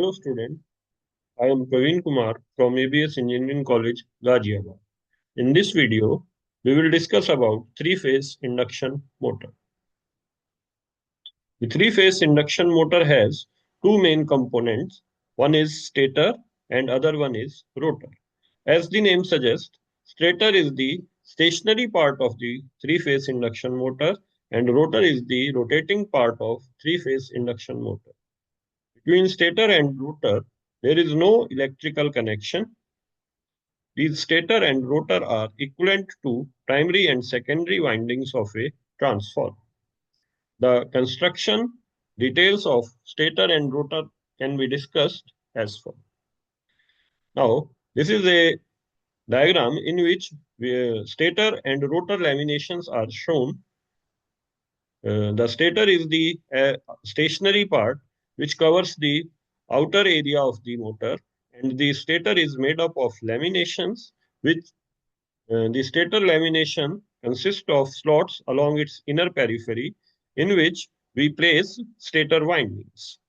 Hello student, I am Praveen Kumar from ABS Engineering College, Ghaziabad. In this video, we will discuss about three-phase induction motor. The three-phase induction motor has two main components. One is stator and other one is rotor. As the name suggests, stator is the stationary part of the three-phase induction motor and rotor is the rotating part of three-phase induction motor. Between stator and rotor, there is no electrical connection. These stator and rotor are equivalent to primary and secondary windings of a transformer. The construction details of stator and rotor can be discussed as follows. Now, this is a diagram in which stator and rotor laminations are shown. The stator is the stationary part which covers the outer area of the motor, and the stator is made up of laminations which the stator lamination consists of slots along its inner periphery in which we place stator windings.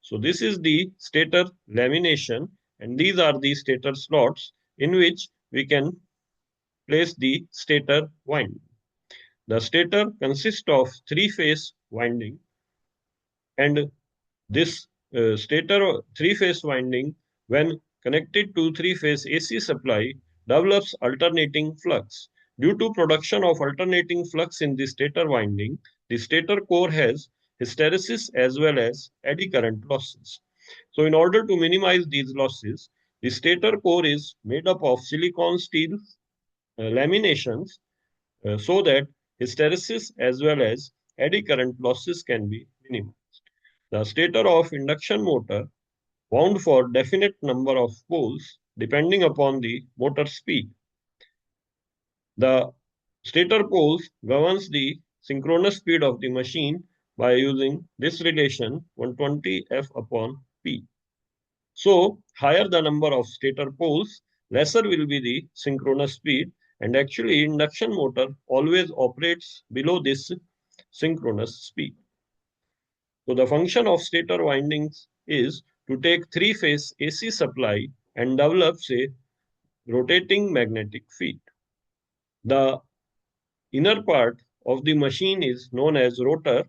So this is the stator lamination and these are the stator slots in which we can place the stator winding. The stator consists of three-phase winding, and this stator three-phase winding, when connected to three-phase AC supply, develops alternating flux. Due to production of alternating flux in the stator winding, the stator core has hysteresis as well as eddy current losses. So in order to minimize these losses, the stator core is made up of silicon steel laminations so that hysteresis as well as eddy current losses can be minimized. The stator of induction motor wound for definite number of poles depending upon the motor speed. The stator poles governs the synchronous speed of the machine by using this relation 120 F upon P. So higher the number of stator poles, lesser will be the synchronous speed, and actually induction motor always operates below this synchronous speed. So the function of stator windings is to take three-phase AC supply and develops a rotating magnetic field. The inner part of the machine is known as rotor,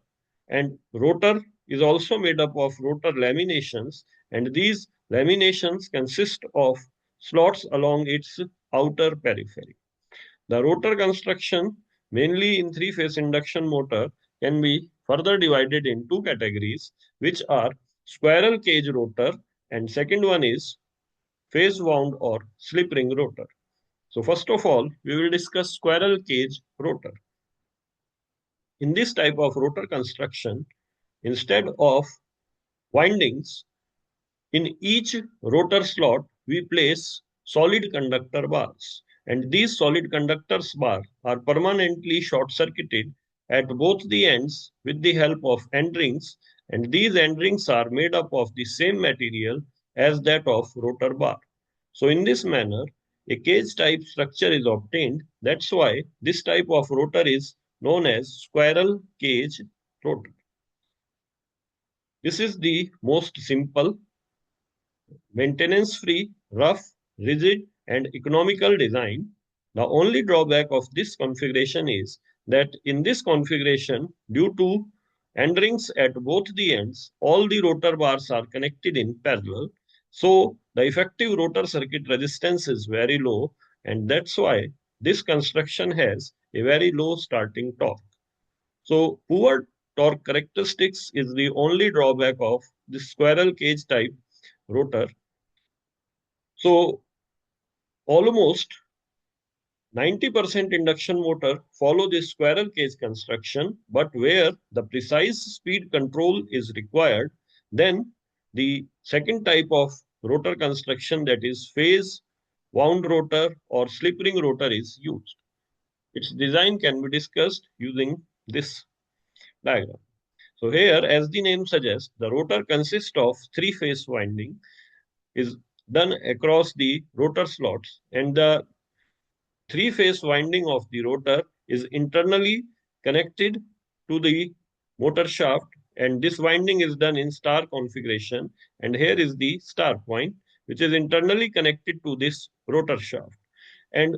and rotor is also made up of rotor laminations, and these laminations consist of slots along its outer periphery. The rotor construction, mainly in three-phase induction motor, can be further divided in two categories, which are squirrel cage rotor, and second one is phase wound or slip ring rotor. So first of all, we will discuss squirrel cage rotor. In this type of rotor construction, instead of windings, in each rotor slot, we place solid conductor bars. And these solid conductors bar are permanently short-circuited at both the ends with the help of end rings, and these end rings are made up of the same material as that of rotor bar. So in this manner, a cage type structure is obtained. That's why this type of rotor is known as squirrel cage rotor. This is the most simple, maintenance-free, rough, rigid, and economical design. The only drawback of this configuration is that in this configuration, due to end rings at both the ends, all the rotor bars are connected in parallel. So the effective rotor circuit resistance is very low, and that's why this construction has a very low starting torque. So poor torque characteristics is the only drawback of this squirrel cage type rotor. So almost 90% induction motor follow this squirrel cage construction, but where the precise speed control is required, then the second type of rotor construction, that is phase wound rotor or slip ring rotor, is used. Its design can be discussed using this diagram. So here, as the name suggests, the rotor consists of three-phase winding is done across the rotor slots, and the three-phase winding of the rotor is internally connected to the motor shaft, and this winding is done in star configuration. And here is the star point, which is internally connected to this rotor shaft. And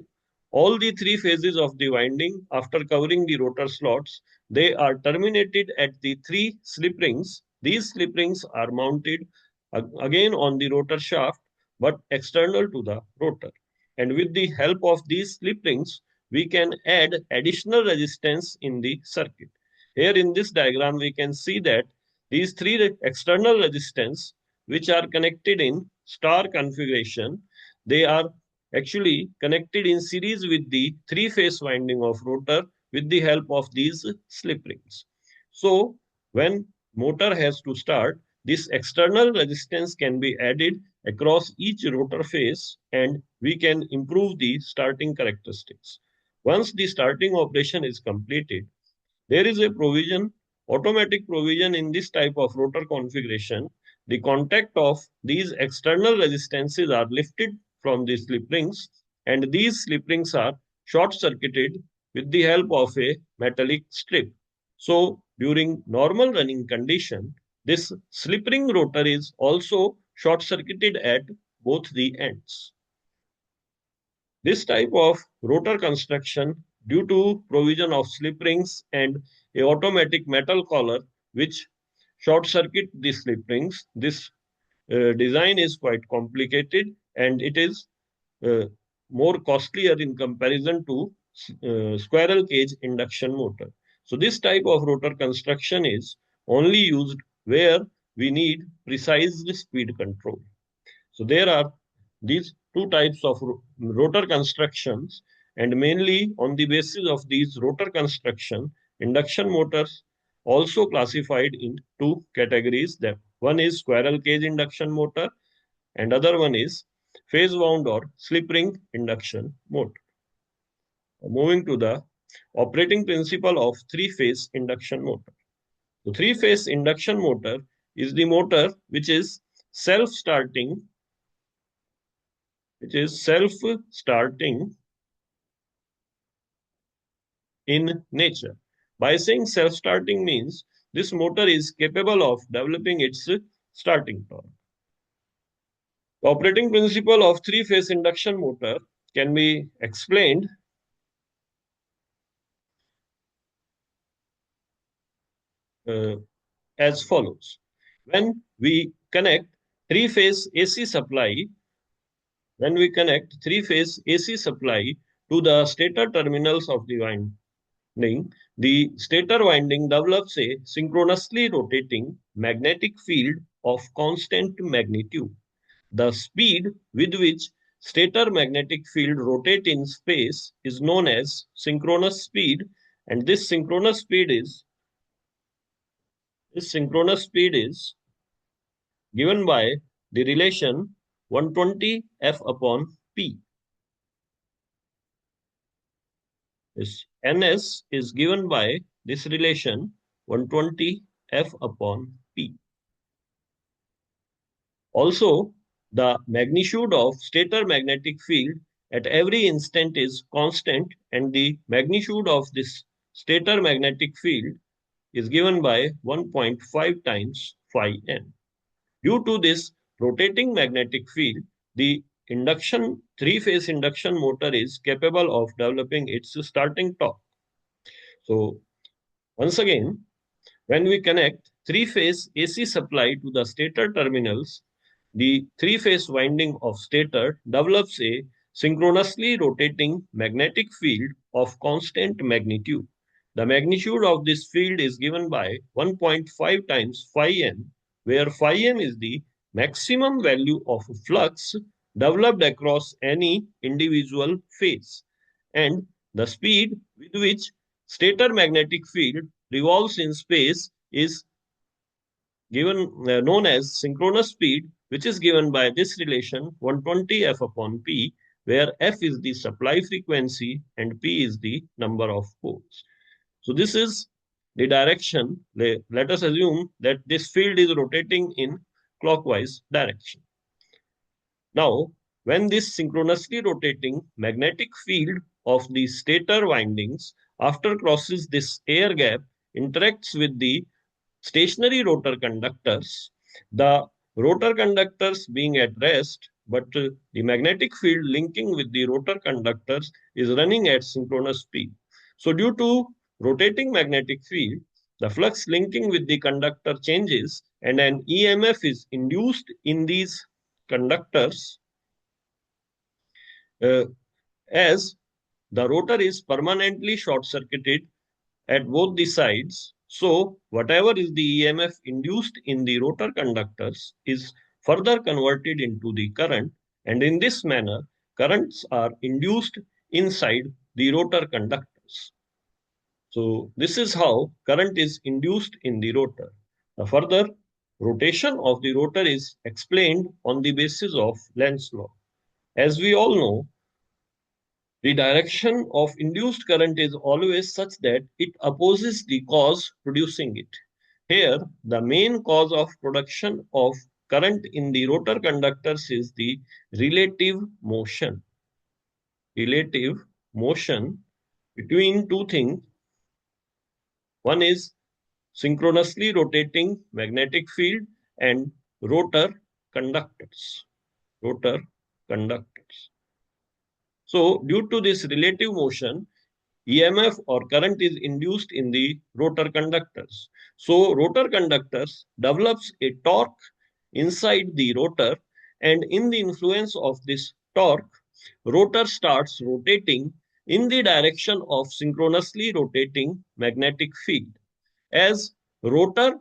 all the three phases of the winding, after covering the rotor slots, they are terminated at the three slip rings. These slip rings are mounted again on the rotor shaft, but external to the rotor. And with the help of these slip rings, we can add additional resistance in the circuit. Here in this diagram, we can see that these three external resistance, which are connected in star configuration, they are actually connected in series with the three-phase winding of rotor with the help of these slip rings. So when motor has to start, this external resistance can be added across each rotor phase and we can improve the starting characteristics. Once the starting operation is completed, there is a provision, automatic provision in this type of rotor configuration. The contact of these external resistances are lifted from the slip rings, and these slip rings are short circuited with the help of a metallic strip. So during normal running condition, this slip ring rotor is also short circuited at both the ends. This type of rotor construction, due to provision of slip rings and a automatic metal collar which short circuit the slip rings, this design is quite complicated and it is uh, more costlier in comparison to squirrel cage induction motor. So this type of rotor construction is only used where we need precise speed control. So there are these two types of rotor constructions, and mainly on the basis of these rotor construction, induction motors also classified in two categories. That one is squirrel cage induction motor, and other one is phase wound or slip ring induction motor. Moving to the operating principle of three-phase induction motor. The three-phase induction motor is the motor which is self-starting in nature. By saying self-starting means this motor is capable of developing its starting torque. The operating principle of three-phase induction motor can be explained uh, as follows. When we connect three-phase AC supply, when we connect three-phase AC supply to the stator terminals of the winding, the stator winding develops a synchronously rotating magnetic field of constant magnitude. The speed with which stator magnetic field rotate in space is known as synchronous speed, and this synchronous speed is given by the relation 120 F upon P. This Ns is given by this relation 120 F upon P. Also, the magnitude of stator magnetic field at every instant is constant, and the magnitude of this stator magnetic field is given by 1.5 times phi n. Due to this rotating magnetic field, the three-phase induction motor is capable of developing its starting torque. So once again, when we connect three-phase AC supply to the stator terminals, the three-phase winding of stator develops a synchronously rotating magnetic field of constant magnitude. The magnitude of this field is given by 1.5 times phi n, where phi n is the maximum value of flux developed across any individual phase, and the speed with which stator magnetic field revolves in space is given known as synchronous speed, which is given by this relation 120 F upon P, where F is the supply frequency and P is the number of poles. So this is the direction. Let us assume that this field is rotating in clockwise direction. Now, when this synchronously rotating magnetic field of the stator windings, after crosses this air gap, interacts with the stationary rotor conductors, the rotor conductors being at rest, but the magnetic field linking with the rotor conductors is running at synchronous speed. So due to rotating magnetic field, the flux linking with the conductor changes and an EMF is induced in these conductors uh, as the rotor is permanently short circuited at both the sides. So, whatever is the EMF induced in the rotor conductors is further converted into the current, and in this manner, currents are induced inside the rotor conductors. So, this is how current is induced in the rotor. The further rotation of the rotor is explained on the basis of Lenz's law. As we all know, the direction of induced current is always such that it opposes the cause producing it. Here, the main cause of production of current in the rotor conductors is the relative motion. Relative motion between two things. One is synchronously rotating magnetic field and rotor conductors. Rotor conductors. So, due to this relative motion, EMF or current is induced in the rotor conductors. So rotor conductors develops a torque inside the rotor, and in the influence of this torque, rotor starts rotating in the direction of synchronously rotating magnetic field. As rotor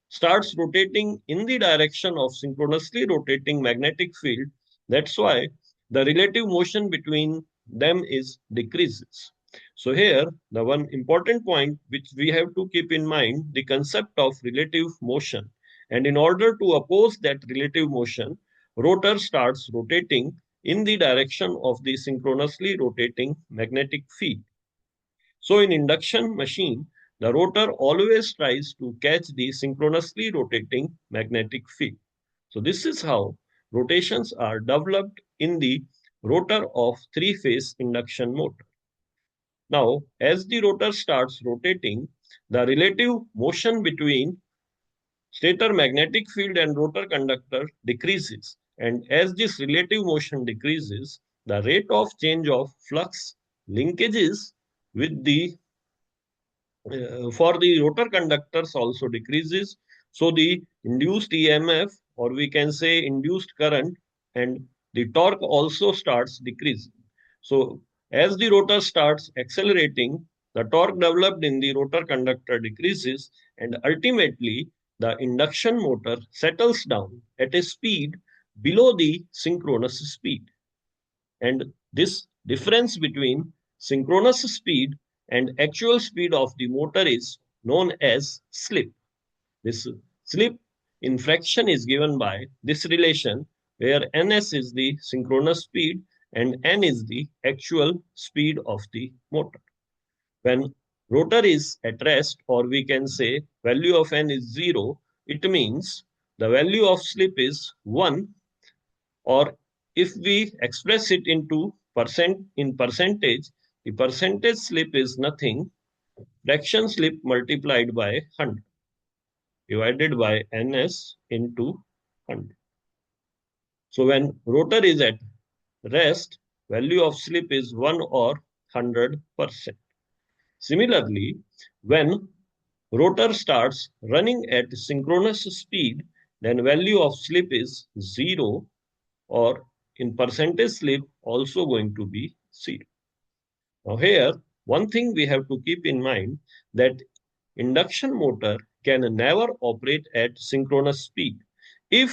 starts rotating in the direction of synchronously rotating magnetic field, that's why the relative motion between them is decreases. So here, the one important point which we have to keep in mind, the concept of relative motion. And in order to oppose that relative motion, rotor starts rotating in the direction of the synchronously rotating magnetic field. So in induction machine, the rotor always tries to catch the synchronously rotating magnetic field. So this is how rotations are developed in the rotor of three-phase induction motor. Now, as the rotor starts rotating, the relative motion between stator magnetic field and rotor conductor decreases. And as this relative motion decreases, the rate of change of flux linkages with the for the rotor conductors also decreases. So the induced EMF, or we can say induced current, and the torque also starts decreasing. So as the rotor starts accelerating, the torque developed in the rotor conductor decreases, and ultimately the induction motor settles down at a speed below the synchronous speed. And this difference between synchronous speed and actual speed of the motor is known as slip. This slip in fraction is given by this relation where ns is the synchronous speed and n is the actual speed of the motor. When rotor is at rest, or we can say value of n is 0, it means the value of slip is 1, or if we express it into percentage, the percentage slip is nothing, fraction slip multiplied by 100 divided by ns into 100. So when rotor is at rest, value of slip is 1 or 100%. Similarly, when rotor starts running at synchronous speed, then value of slip is 0, or in percentage slip also going to be 0. Now here, one thing we have to keep in mind that induction motor can never operate at synchronous speed. If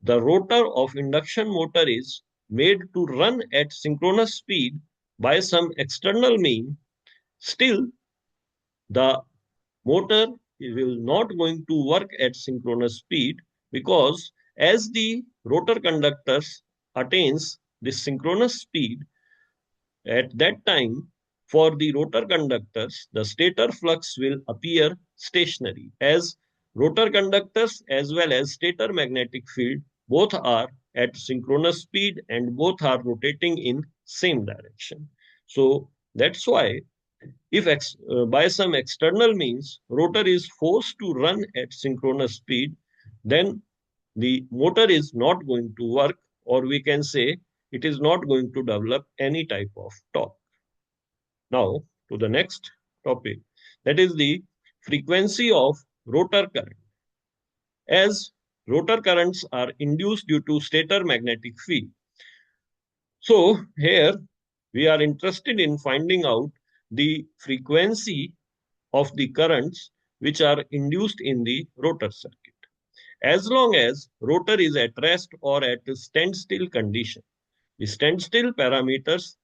the rotor of induction motor is made to run at synchronous speed by some external mean, still the motor will not going to work at synchronous speed, because as the rotor conductors attains this synchronous speed, at that time, for the rotor conductors, the stator flux will appear stationary, as rotor conductors as well as stator magnetic field both are at synchronous speed and both are rotating in same direction. So that's why If by some external means rotor is forced to run at synchronous speed, then the motor is not going to work, or we can say it is not going to develop any type of torque. Now to the next topic, that is the frequency of rotor current. As rotor currents are induced due to stator magnetic field. So here we are interested in finding out the frequency of the currents which are induced in the rotor circuit. As long as rotor is at rest or at a standstill condition, the standstill parameters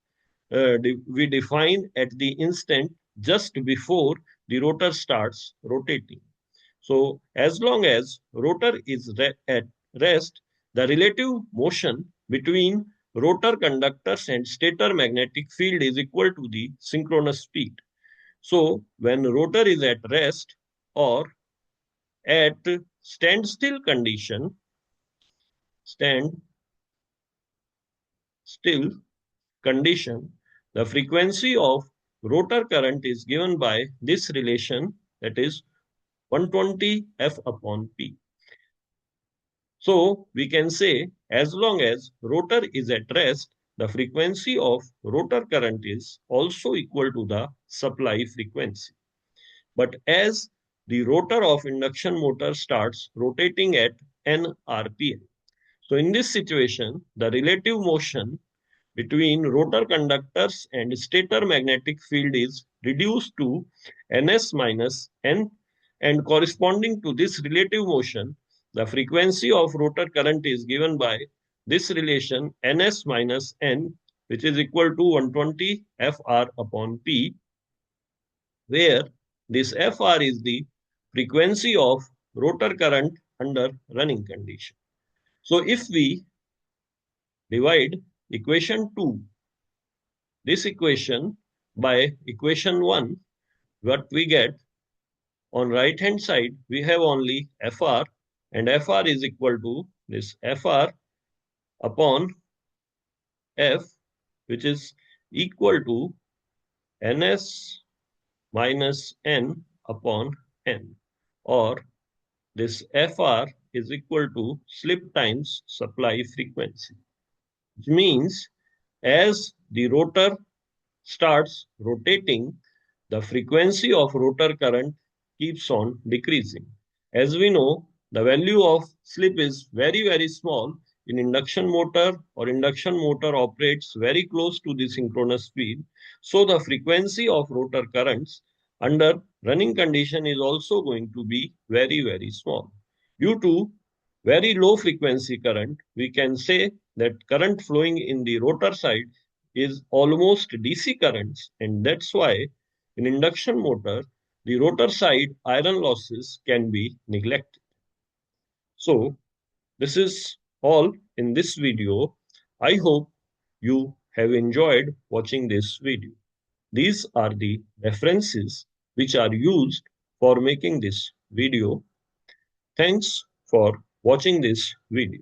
we define at the instant just before the rotor starts rotating. So as long as rotor is at rest, the relative motion between rotor conductors and stator magnetic field is equal to the synchronous speed. So when rotor is at rest or at standstill condition, stand still condition, the frequency of rotor current is given by this relation, that is 120 F upon P. So we can say as long as rotor is at rest, the frequency of rotor current is also equal to the supply frequency. But as the rotor of induction motor starts rotating at n RPM, so in this situation, the relative motion between rotor conductors and stator magnetic field is reduced to ns minus n, and corresponding to this relative motion, the frequency of rotor current is given by this relation ns minus n, which is equal to 120 Fr upon P, where this Fr is the frequency of rotor current under running condition. So if we divide equation 2, this equation by equation 1, what we get on right hand side, we have only Fr, and Fr is equal to this Fr upon F, which is equal to Ns minus N upon N, or this Fr is equal to slip times supply frequency, which means as the rotor starts rotating, the frequency of rotor current keeps on decreasing. As we know, the value of slip is very, very small in induction motor, or induction motor operates very close to the synchronous speed. So the frequency of rotor currents under running condition is also going to be very, very small. Due to very low frequency current, we can say that current flowing in the rotor side is almost DC currents, and that's why in induction motor, the rotor side iron losses can be neglected. So this is all in this video. I hope you have enjoyed watching this video. These are the references which are used for making this video. Thanks for watching this video.